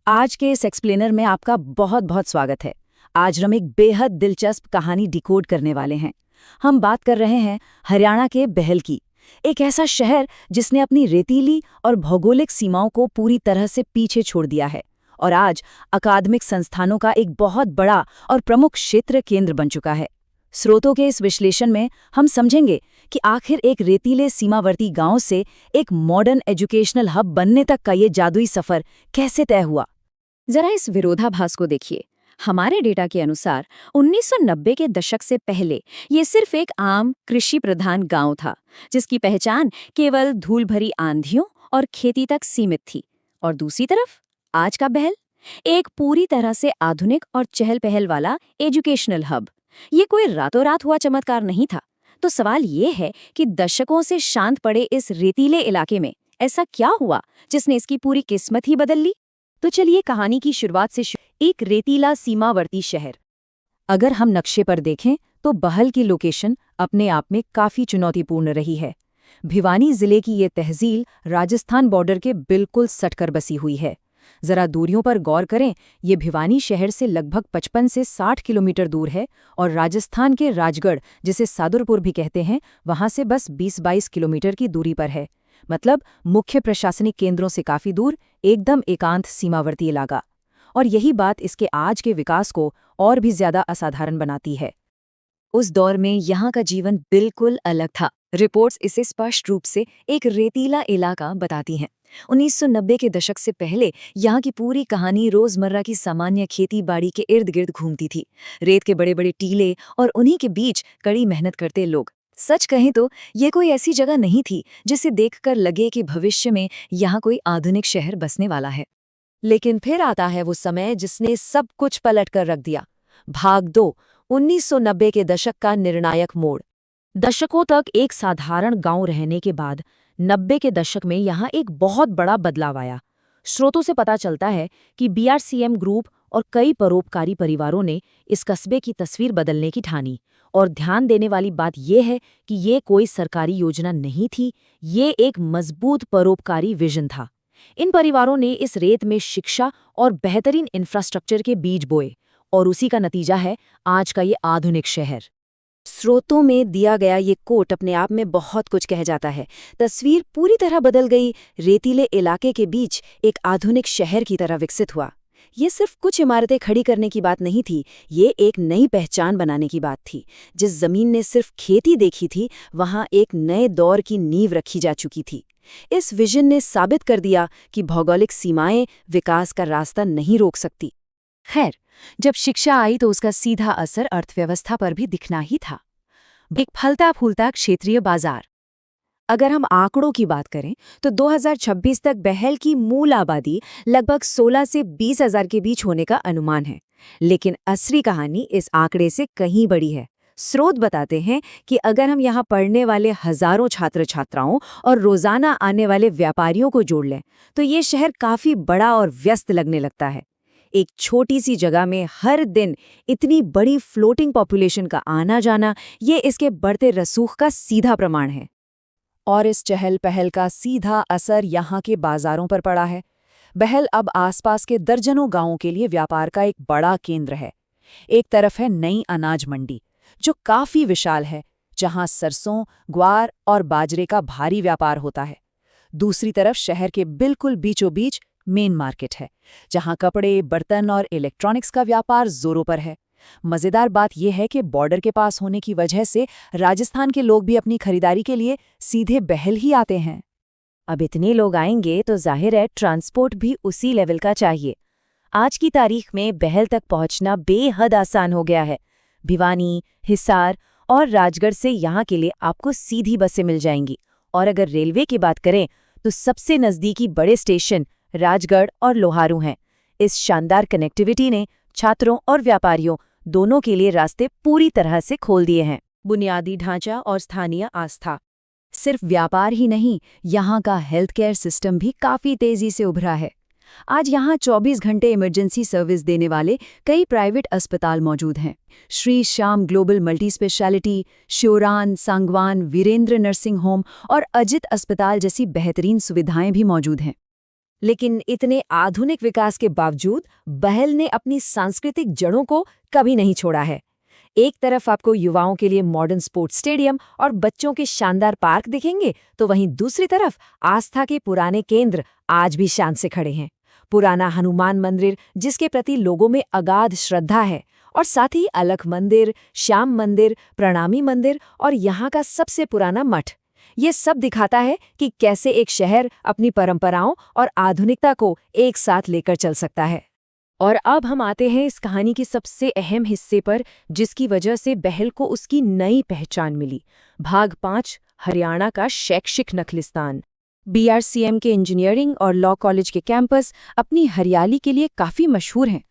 आज के इस एक्सप्लेनर में आपका बहुत बहुत स्वागत है। आज हम एक बेहद दिलचस्प कहानी डिकोड करने वाले हैं। हम बात कर रहे हैं हरियाणा के बहल की, एक ऐसा शहर जिसने अपनी रेतीली और भौगोलिक सीमाओं को पूरी तरह से पीछे छोड़ दिया है और आज अकादमिक संस्थानों का एक बहुत बड़ा और प्रमुख क्षेत्र केंद्र बन चुका है। स्रोतों के इस विश्लेषण में हम समझेंगे कि आखिर एक रेतीले सीमावर्ती गांव से एक मॉडर्न एजुकेशनल हब बनने तक का ये जादुई सफर कैसे तय हुआ। जरा इस विरोधाभास को देखिए। हमारे डेटा के अनुसार 1990 के दशक से पहले ये सिर्फ एक आम कृषि प्रधान गांव था, जिसकी पहचान केवल धूल भरी आंधियों और खेती तक सीमित थी। और दूसरी तरफ आज का बहल, एक पूरी तरह से आधुनिक और चहल पहल वाला एजुकेशनल हब। ये कोई रातों रात हुआ चमत्कार नहीं था। तो सवाल ये है कि दशकों से शांत पड़े इस रेतीले इलाके में ऐसा क्या हुआ जिसने इसकी पूरी किस्मत ही बदल ली। तो चलिए कहानी की शुरुआत से एक रेतीला सीमावर्ती शहर। अगर हम नक्शे पर देखें तो बहल की लोकेशन अपने आप में काफी चुनौतीपूर्ण रही है। भिवानी जिले की ये तहसील राजस्थान बॉर्डर के बिल्कुल सटकर बसी हुई है। जरा दूरियों पर गौर करें, ये भिवानी शहर से लगभग 55 से 60 किलोमीटर दूर है और राजस्थान के राजगढ़, जिसे सादुरपुर भी कहते हैं, वहां से बस 20-22 किलोमीटर की दूरी पर है। मतलब मुख्य प्रशासनिक केंद्रों से काफी दूर, एकदम एकांत सीमावर्ती इलाका। और यही बात इसके आज के विकास को और भी ज्यादा असाधारण बनाती है। उस दौर में यहाँ का जीवन बिल्कुल अलग था। रिपोर्ट्स इसे स्पष्ट रूप से एक रेतीला इलाका बताती हैं। 1990 के दशक से पहले यहाँ की पूरी कहानी रोजमर्रा की सामान्य खेती बाड़ी के इर्द गिर्द घूमती थी। रेत के बड़े बड़े टीले और उन्हीं के बीच कड़ी मेहनत करते लोग। सच कहें तो ये कोई ऐसी जगह नहीं थी जिसे देखकर लगे कि भविष्य में यहाँ कोई आधुनिक शहर बसने वाला है। लेकिन फिर आता है वो समय जिसने सब कुछ पलट कर रख दिया। भाग 2, 1990 के दशक का निर्णायक मोड़। दशकों तक एक साधारण गांव रहने के बाद 90 के दशक में यहाँ एक बहुत बड़ा बदलाव आया। स्रोतों से पता चलता है कि बीआरसीएम ग्रुप और कई परोपकारी परिवारों ने इस कस्बे की तस्वीर बदलने की ठानी। और ध्यान देने वाली बात यह है कि ये कोई सरकारी योजना नहीं थी, ये एक मजबूत परोपकारी विजन था। इन परिवारों ने इस रेत में शिक्षा और बेहतरीन इंफ्रास्ट्रक्चर के बीज बोए और उसी का नतीजा है आज का ये आधुनिक शहर। स्रोतों में दिया गया ये कोट अपने आप में बहुत कुछ कह जाता है। तस्वीर पूरी तरह बदल गई। रेतीले इलाके के बीच एक आधुनिक शहर की तरह विकसित हुआ। ये सिर्फ कुछ इमारतें खड़ी करने की बात नहीं थी, ये एक नई पहचान बनाने की बात थी। जिस जमीन ने सिर्फ खेती देखी थी, वहां एक नए दौर की नींव रखी जा चुकी थी। इस विजन ने साबित कर दिया कि भौगोलिक सीमाएं विकास का रास्ता नहीं रोक सकती। खैर, जब शिक्षा आई तो उसका सीधा असर अर्थव्यवस्था पर भी दिखना ही था। एक फलता फूलता क्षेत्रीय बाजार। अगर हम आंकड़ों की बात करें तो 2026 तक बहल की मूल आबादी लगभग 16 से 20 हजार के बीच होने का अनुमान है। लेकिन असली कहानी इस आंकड़े से कहीं बड़ी है। स्रोत बताते हैं कि अगर हम यहाँ पढ़ने वाले हजारों छात्र छात्राओं और रोजाना आने वाले व्यापारियों को जोड़ लें तो ये शहर काफी बड़ा और व्यस्त लगने लगता है। एक छोटी सी जगह में हर दिन इतनी बड़ी फ्लोटिंग पॉपुलेशन का आना जाना, ये इसके बढ़ते रसूख का सीधा प्रमाण है। और इस चहल पहल का सीधा असर यहाँ के बाजारों पर पड़ा है। बहल अब आसपास के दर्जनों गांवों के लिए व्यापार का एक बड़ा केंद्र है। एक तरफ है नई अनाज मंडी, जो काफी विशाल है, जहां सरसों, ग्वार और बाजरे का भारी व्यापार होता है। दूसरी तरफ शहर के बिल्कुल बीचों बीच मेन मार्केट है, जहां कपड़े, बर्तन और इलेक्ट्रॉनिक्स का व्यापार जोरों पर है। मजेदार बात यह है कि बॉर्डर के पास होने की वजह से राजस्थान के लोग भी अपनी खरीदारी के लिए सीधे बहल ही आते हैं। अब इतने लोग आएंगे तो जाहिर है ट्रांसपोर्ट भी उसी लेवल का चाहिए। आज की तारीख में बहल तक पहुंचना बेहद आसान हो गया है। भिवानी, हिसार और राजगढ़ से यहाँ के लिए आपको सीधी बसें मिल जाएंगी। और अगर रेलवे की बात करें तो सबसे नज़दीकी बड़े स्टेशन राजगढ़ और लोहारू हैं। इस शानदार कनेक्टिविटी ने छात्रों और व्यापारियों दोनों के लिए रास्ते पूरी तरह से खोल दिए हैं। बुनियादी ढांचा और स्थानीय आस्था। सिर्फ व्यापार ही नहीं, यहाँ का हेल्थ केयर सिस्टम भी काफ़ी तेज़ी से उभरा है। आज यहाँ 24 घंटे इमरजेंसी सर्विस देने वाले कई प्राइवेट अस्पताल मौजूद हैं। Shri Shyam global multi speciality, Sheoran, Sangwan, Virendra nursing home और अजित अस्पताल जैसी बेहतरीन सुविधाएं भी मौजूद हैं। लेकिन इतने आधुनिक विकास के बावजूद बहल ने अपनी सांस्कृतिक जड़ों को कभी नहीं छोड़ा है। एक तरफ आपको युवाओं के लिए मॉडर्न स्पोर्ट्स स्टेडियम और बच्चों के शानदार पार्क दिखेंगे, तो वहीं दूसरी तरफ आस्था के पुराने केंद्र आज भी शान से खड़े हैं। पुराना हनुमान मंदिर, जिसके प्रति लोगों में अगाध श्रद्धा है, और साथ ही अलख मंदिर, श्याम मंदिर, प्रणामी मंदिर और यहाँ का सबसे पुराना मठ। ये सब दिखाता है कि कैसे एक शहर अपनी परंपराओं और आधुनिकता को एक साथ लेकर चल सकता है। और अब हम आते हैं इस कहानी के सबसे अहम हिस्से पर, जिसकी वजह से बहल को उसकी नई पहचान मिली। भाग 5, हरियाणा का शैक्षिक नखलिस्तान। बीआरसीएम के इंजीनियरिंग और लॉ कॉलेज के कैंपस अपनी हरियाली के लिए काफी मशहूर हैं।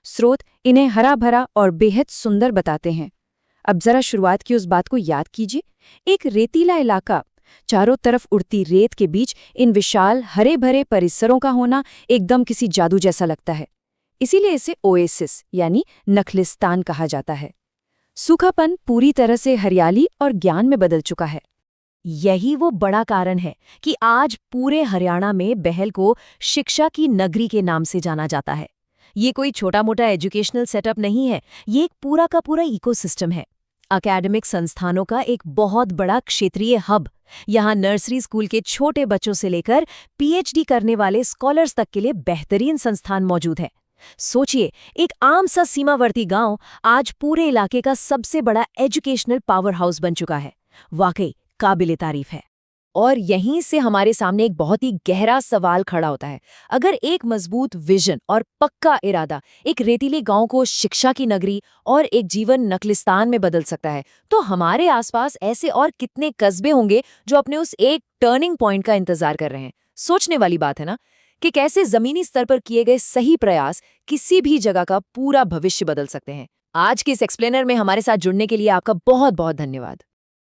स्रोत इन्हें हरा भरा और बेहद सुंदर बताते हैं। अब जरा शुरुआत की उस बात को याद कीजिए। एक रेतीला इलाका, चारों तरफ उड़ती रेत के बीच इन विशाल हरे भरे परिसरों का होना एकदम किसी जादू जैसा लगता है। इसीलिए इसे ओएसिस यानी नखलिस्तान कहा जाता है। सूखापन पूरी तरह से हरियाली और ज्ञान में बदल चुका है। यही वो बड़ा कारण है कि आज पूरे हरियाणा में बहल को शिक्षा की नगरी के नाम से जाना जाता है। ये कोई छोटा मोटा एजुकेशनल सेटअप नहीं है, ये एक पूरा का पूरा इकोसिस्टम है। एकेडमिक संस्थानों का एक बहुत बड़ा क्षेत्रीय हब। यहाँ नर्सरी स्कूल के छोटे बच्चों से लेकर पीएचडी करने वाले स्कॉलर्स तक के लिए बेहतरीन संस्थान मौजूद है। सोचिए, एक आम सा सीमावर्ती गांव आज पूरे इलाके का सबसे बड़ा एजुकेशनल पावर हाउस बन चुका है। वाकई काबिले तारीफ है। और यहीं से हमारे सामने एक बहुत ही गहरा सवाल खड़ा होता है। अगर एक मजबूत विजन और पक्का इरादा एक रेतीले गांव को शिक्षा की नगरी और एक जीवन नखलिस्तान में बदल सकता है, तो हमारे आसपास ऐसे और कितने कस्बे होंगे जो अपने उस एक टर्निंग पॉइंट का इंतजार कर रहे हैं। सोचने वाली बात है ना, कि कैसे जमीनी स्तर पर किए गए सही प्रयास किसी भी जगह का पूरा भविष्य बदल सकते हैं। आज के इस एक्सप्लेनर में हमारे साथ जुड़ने के लिए आपका बहुत बहुत धन्यवाद।